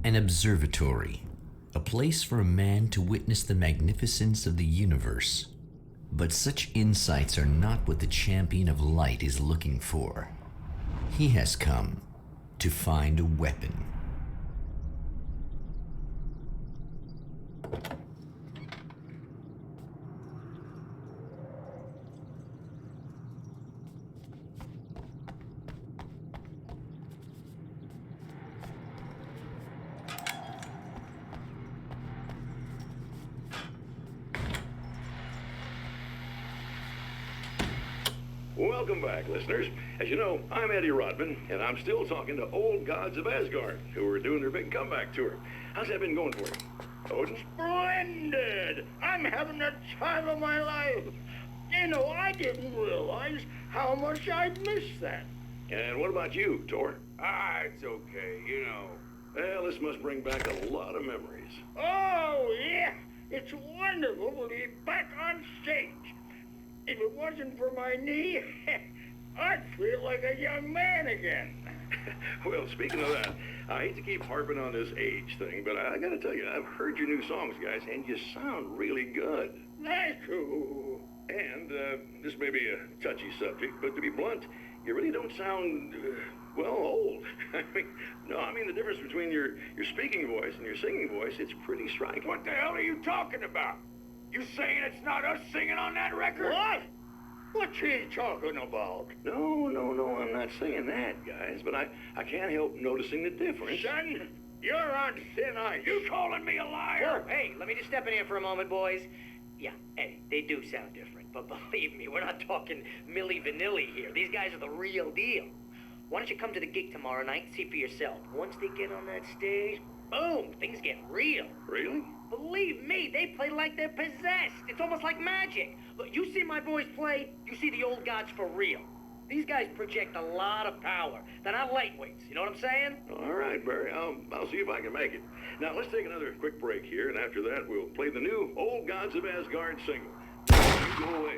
An observatory, a place for a man to witness the magnificence of the universe. But such insights are not what the champion of light is looking for. He has come to find a weapon. Welcome back, listeners. As you know, I'm Eddie Rodman, and I'm still talking to old gods of Asgard, who are doing their big comeback tour. How's that been going for you? Odin? Splendid! I'm having the time of my life. You know, I didn't realize how much I'd missed that. And what about you, Tor? It's okay, you know. Well, this must bring back a lot of memories. Oh, yeah. It's wonderful to be back on stage. If it wasn't for my knee, I'd feel like a young man again. Well, speaking of that, I hate to keep harping on this age thing, but I gotta tell you, I've heard your new songs, guys, and you sound really good. Thank you. And this may be a touchy subject, but to be blunt, you really don't sound, old. I mean the difference between your speaking voice and your singing voice, it's pretty striking. What the hell are you talking about? You saying it's not us singing on that record? What? What's he talking about? No, I'm not saying that, guys, but I can't help noticing the difference. Son, you're on thin ice. You calling me a liar? Whoa, hey, let me just step in here for a moment, boys. Yeah, Eddie, they do sound different, but believe me, we're not talking Milli Vanilli here. These guys are the real deal. Why don't you come to the gig tomorrow night and see for yourself? Once they get on that stage, boom, things get real. Really? Believe me, they play like they're possessed. It's almost like magic. Look, you see my boys play, you see the old gods for real. These guys project a lot of power. They're not lightweights, you know what I'm saying? All right, Barry, I'll see if I can make it. Now, let's take another quick break here, and after that, we'll play the new Old Gods of Asgard single. You go away.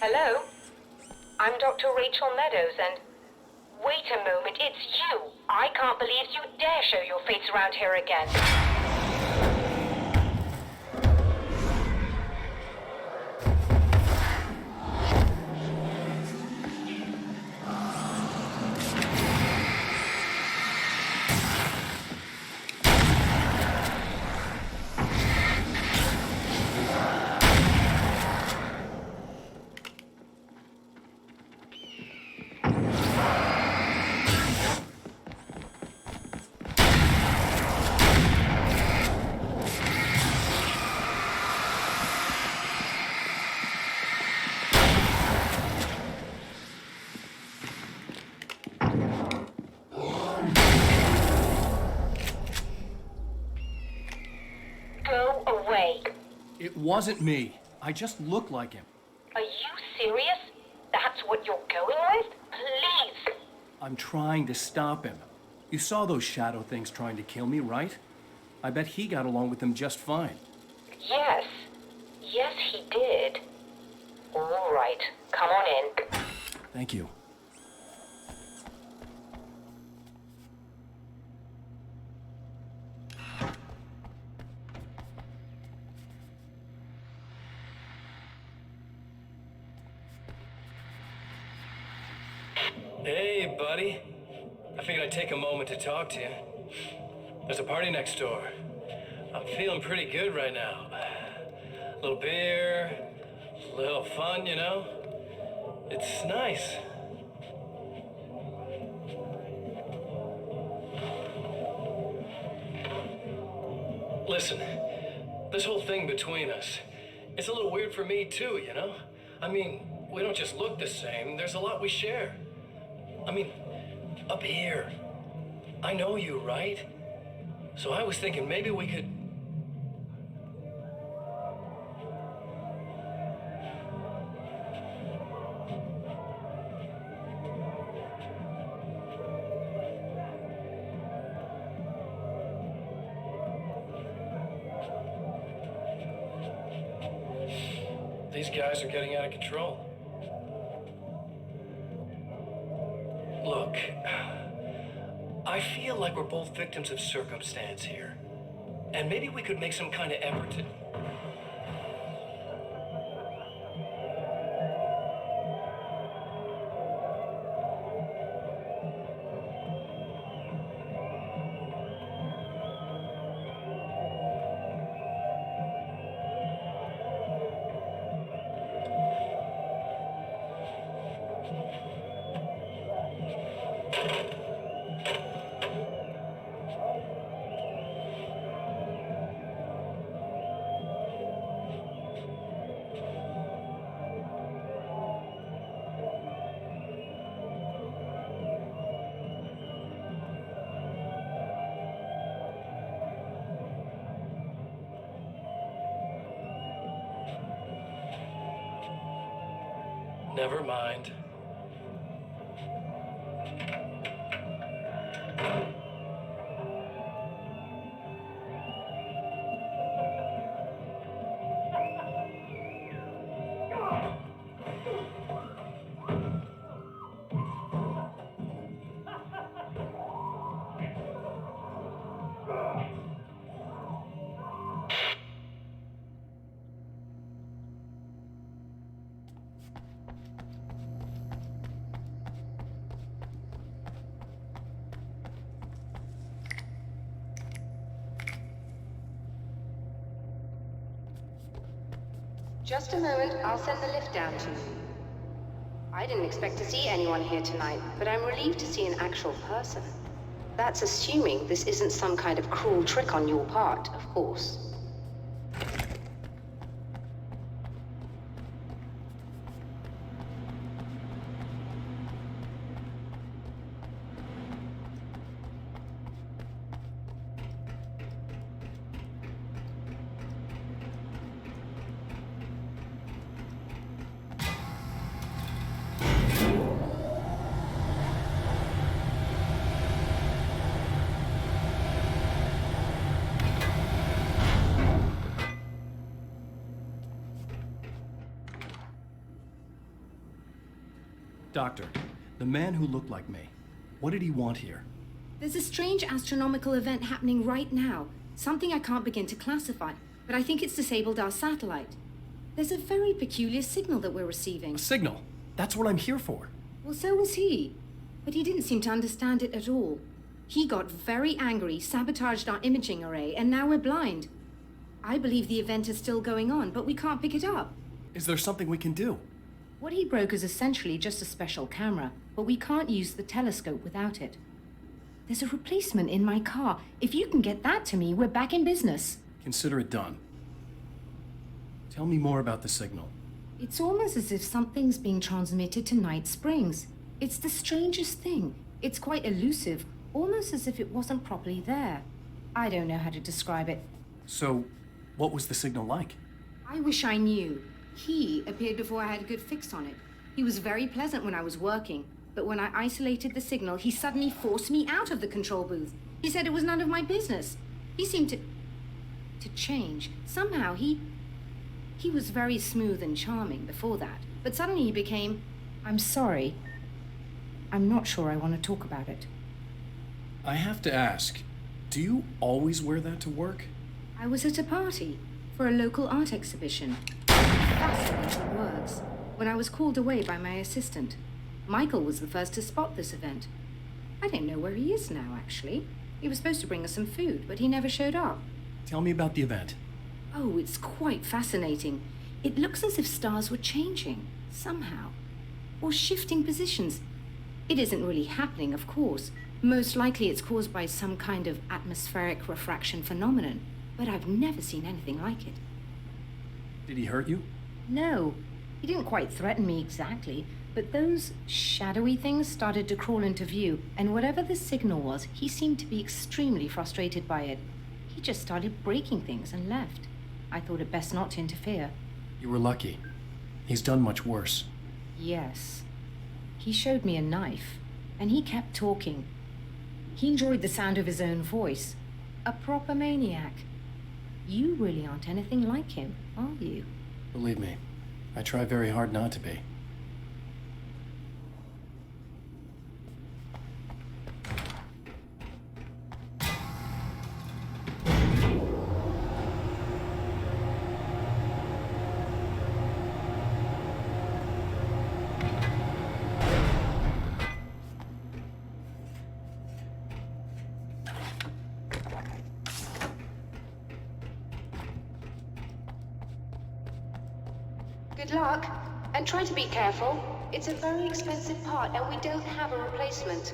Hello? I'm Dr. Rachel Meadows, and... Wait a moment, it's you! I can't believe you dare show your face around here again. Go away. It wasn't me. I just look like him. Are you serious? That's what you're going with? Please! I'm trying to stop him. You saw those shadow things trying to kill me, right? I bet he got along with them just fine. Yes. Yes, he did. All right. Come on in. Thank you. Hey, buddy. I figured I'd take a moment to talk to you. There's a party next door. I'm feeling pretty good right now. A little beer, a little fun, you know? It's nice. Listen, this whole thing between us, it's a little weird for me too, you know? I mean, we don't just look the same, there's a lot we share. I mean, up here, I know you, right? So I was thinking maybe we could... These guys are getting out of control. Look, I feel like we're both victims of circumstance here. And maybe we could make some kind of effort to... Never mind. Just a moment, I'll send the lift down to you. I didn't expect to see anyone here tonight, but I'm relieved to see an actual person. That's assuming this isn't some kind of cruel trick on your part, of course. Doctor, the man who looked like me, what did he want here? There's a strange astronomical event happening right now. Something I can't begin to classify, but I think it's disabled our satellite. There's a very peculiar signal that we're receiving. A signal? That's what I'm here for. Well, so was he. But he didn't seem to understand it at all. He got very angry, sabotaged our imaging array, and now we're blind. I believe the event is still going on, but we can't pick it up. Is there something we can do? What he broke is essentially just a special camera, but we can't use the telescope without it. There's a replacement in my car. If you can get that to me, we're back in business. Consider it done. Tell me more about the signal. It's almost as if something's being transmitted to Night Springs. It's the strangest thing. It's quite elusive, almost as if it wasn't properly there. I don't know how to describe it. So, what was the signal like? I wish I knew. He appeared before I had a good fix on it. He was very pleasant when I was working, but when I isolated the signal, he suddenly forced me out of the control booth. He said it was none of my business. He seemed to change. Somehow he was very smooth and charming before that, but suddenly he became, I'm sorry. I'm not sure I want to talk about it. I have to ask, do you always wear that to work? I was at a party for a local art exhibition. Fascinating words. When I was called away by my assistant. Michael was the first to spot this event. I don't know where he is now, actually. He was supposed to bring us some food, but he never showed up. Tell me about the event. Oh, it's quite fascinating. It looks as if stars were changing, somehow. Or shifting positions. It isn't really happening, of course. Most likely it's caused by some kind of atmospheric refraction phenomenon, but I've never seen anything like it. Did he hurt you? No, he didn't quite threaten me exactly, but those shadowy things started to crawl into view, and whatever the signal was, he seemed to be extremely frustrated by it. He just started breaking things and left. I thought it best not to interfere. You were lucky. He's done much worse. Yes. He showed me a knife, and he kept talking. He enjoyed the sound of his own voice. A proper maniac. You really aren't anything like him, are you? Believe me, I try very hard not to be. Good luck, and try to be careful. It's a very expensive part, and we don't have a replacement.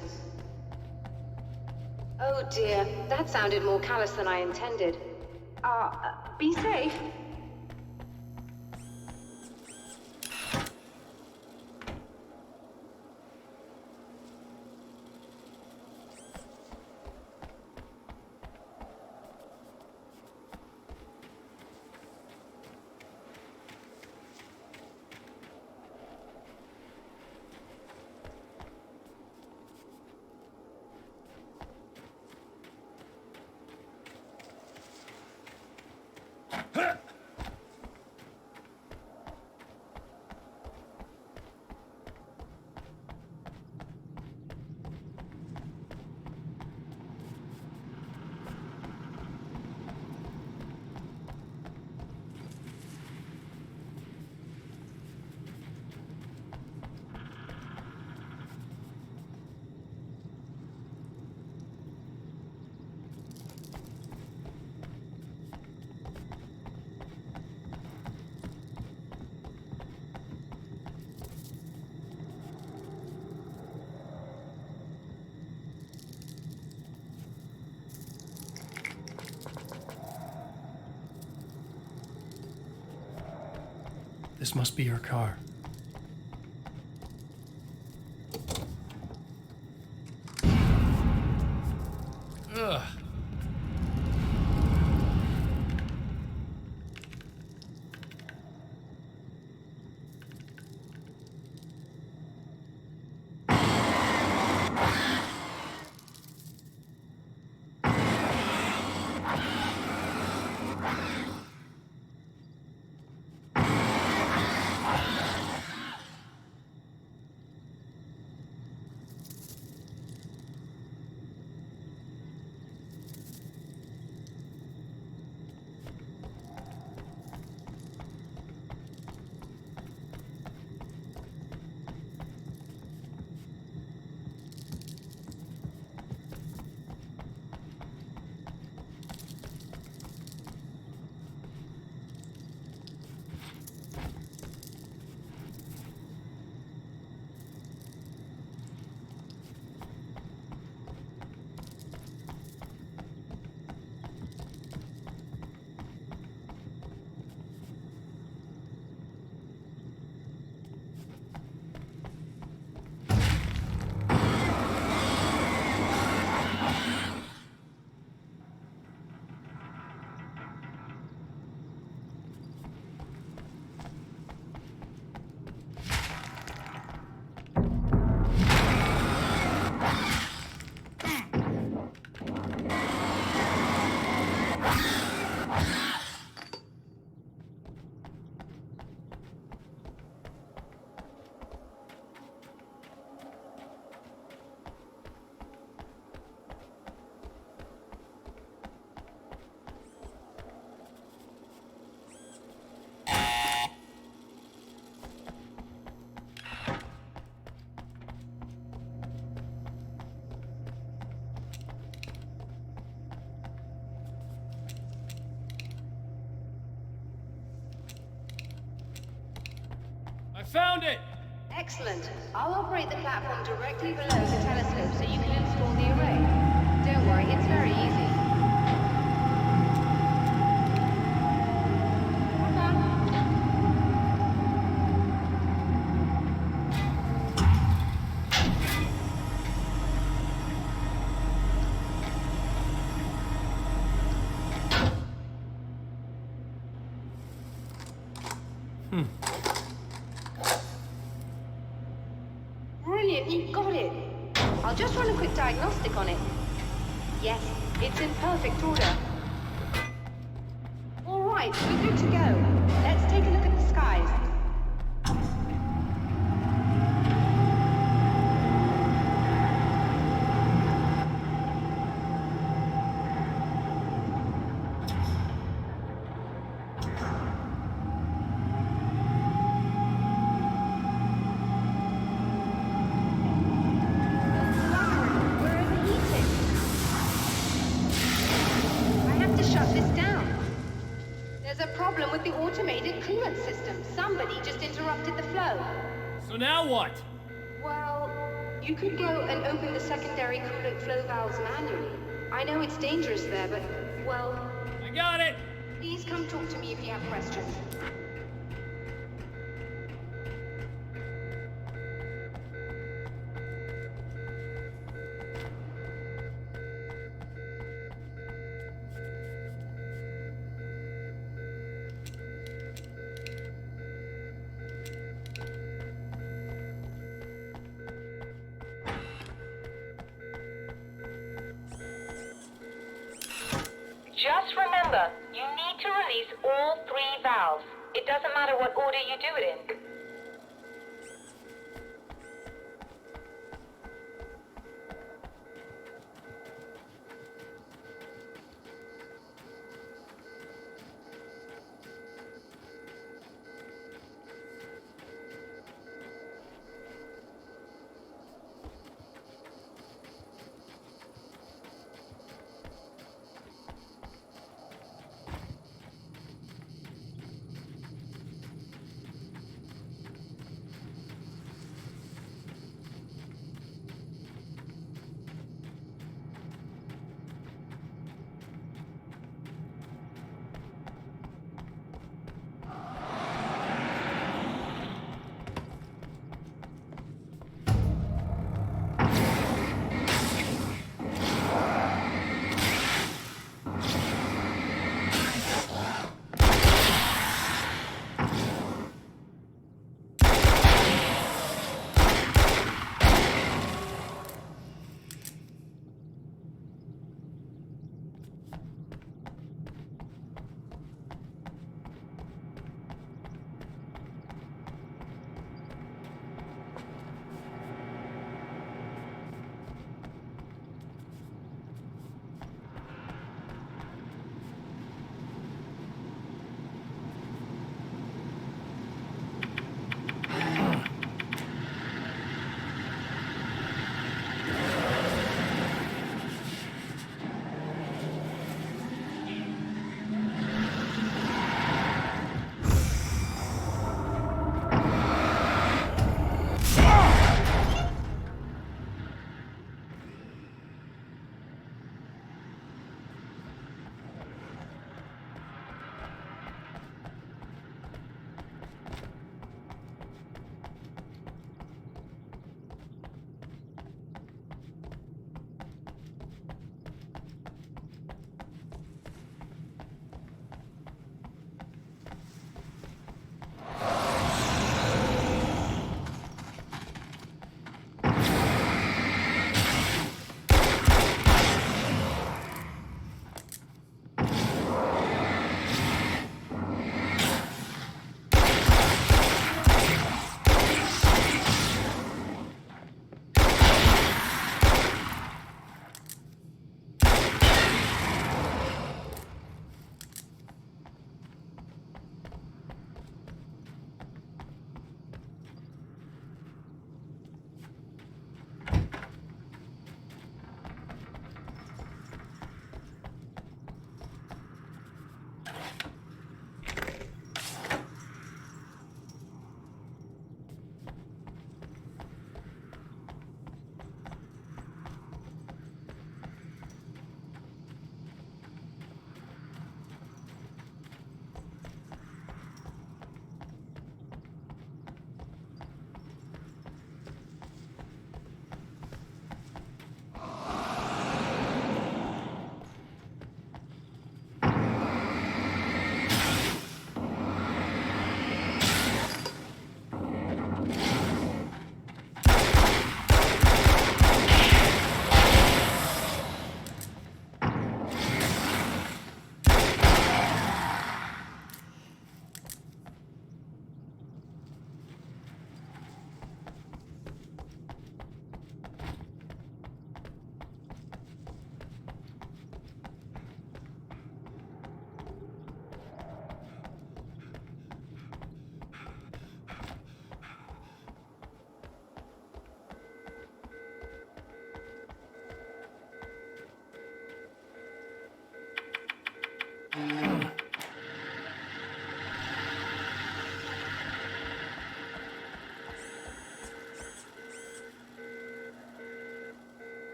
Oh dear, that sounded more callous than I intended. Be safe. This must be your car. Ugh. found it! Excellent. I'll operate the platform directly below the telescope so you can install the array. Don't worry, it's very easy. Have fun. Brilliant, you got it. I'll just run a quick diagnostic on it. Yes, it's in perfect order. All right, we're good to go. Let's take a look at the skies. We're overheating. I have to shut this down. There's a problem with the automated coolant system. Somebody just interrupted the flow. So now what? Well, you could go and open the secondary coolant flow valves manually. I know it's dangerous there, but, well, I got it! please come talk to me if you have questions. Just remember, you need to release all 3 valves. It doesn't matter what order you do it in.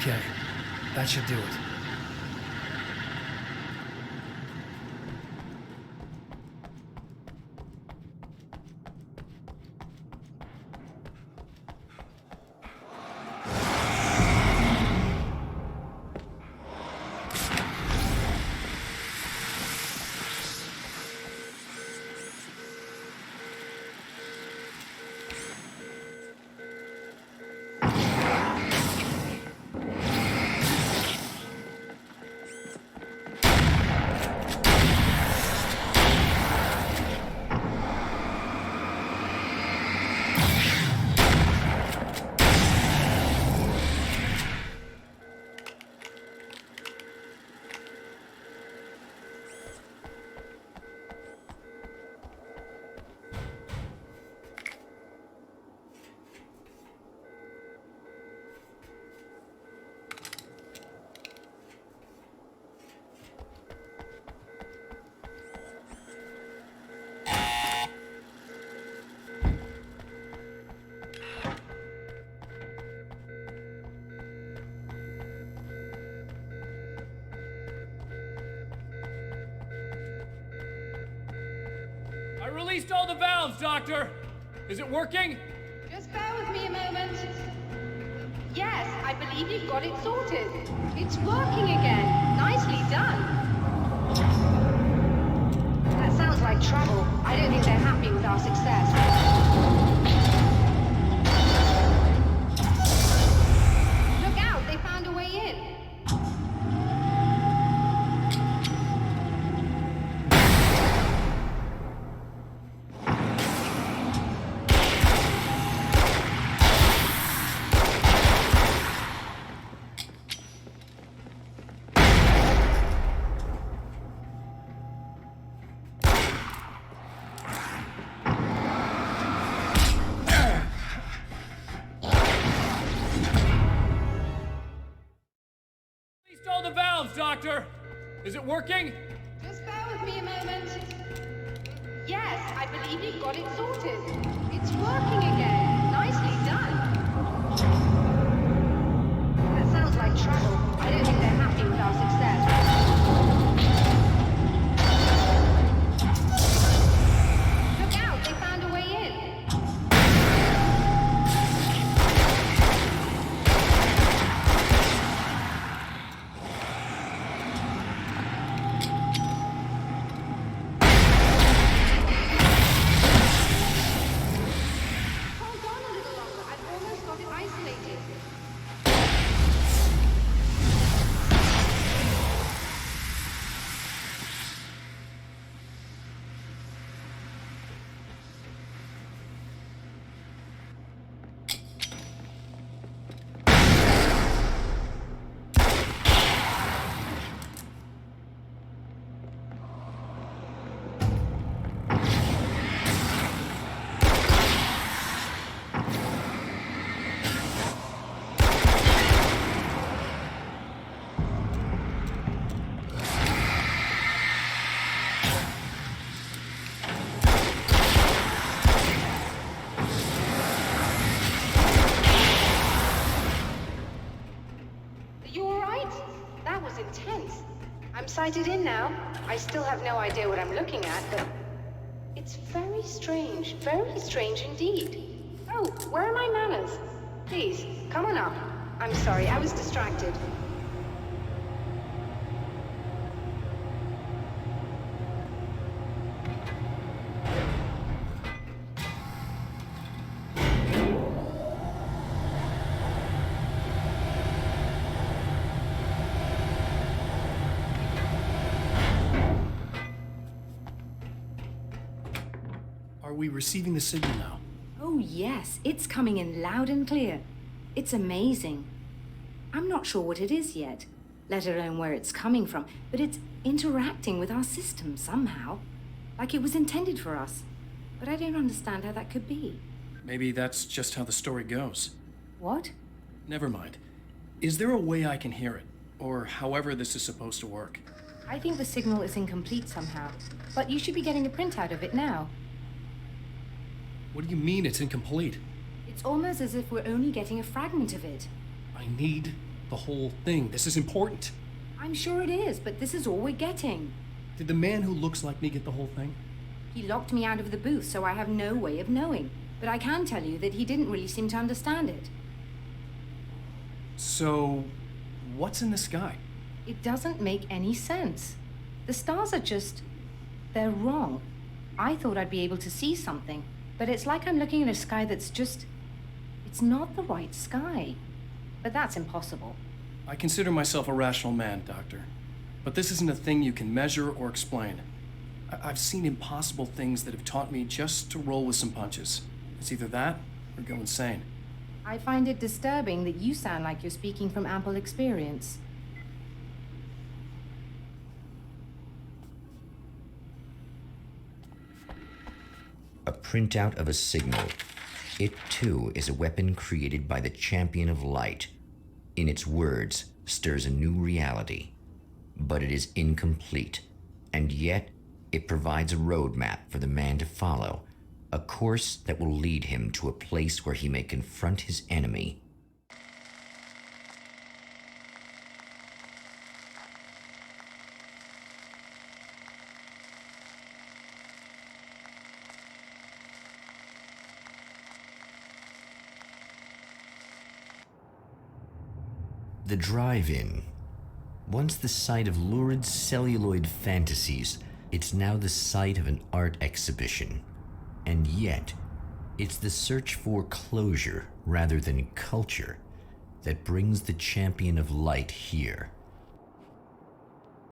Okay, that should do it. I released all the valves, Doctor! Is it working? Just bear with me a moment. Yes, I believe you've got it sorted. It's working again. Nicely done. That sounds like trouble. I don't think they're happy with our success. Look out, they found a way in. Released all the valves, Doctor! Is it working? Just bear with me a moment. Yes, I believe you've got it sorted. It's working again. Nicely done. That sounds like trouble. I don't think they're happy with our success. Look out, they found a way in. Hold on a little longer. I've almost got it isolated. Are you all right? That was intense. I'm sighted in now. I still have no idea what I'm looking at, but it's very strange indeed. Oh, where are my manners? Please, come on up. I'm sorry, I was distracted. Are we receiving the signal now? Oh, yes, it's coming in loud and clear. It's amazing. I'm not sure what it is yet, let alone where it's coming from, but it's interacting with our system somehow, like it was intended for us. But I don't understand how that could be. Maybe that's just how the story goes. What? Never mind. Is there a way I can hear it? Or however this is supposed to work? I think the signal is incomplete somehow, but you should be getting a printout of it now. What do you mean it's incomplete? It's almost as if we're only getting a fragment of it. I need the whole thing. This is important. I'm sure it is, but this is all we're getting. Did the man who looks like me get the whole thing? He locked me out of the booth, so I have no way of knowing. But I can tell you that he didn't really seem to understand it. So, what's in the sky? It doesn't make any sense. The stars are just... they're wrong. I thought I'd be able to see something, but it's like I'm looking at a sky that's just... it's not the right sky. But that's impossible. I consider myself a rational man, Doctor. But this isn't a thing you can measure or explain. I've seen impossible things that have taught me just to roll with some punches. It's either that or go insane. I find it disturbing that you sound like you're speaking from ample experience. A printout of a signal. It, too, is a weapon created by the Champion of Light. In its words, stirs a new reality. But it is incomplete, and yet it provides a roadmap for the man to follow, a course that will lead him to a place where he may confront his enemy. The drive-in. Once the site of lurid celluloid fantasies, it's now the site of an art exhibition. And yet, it's the search for closure rather than culture that brings the Champion of Light here.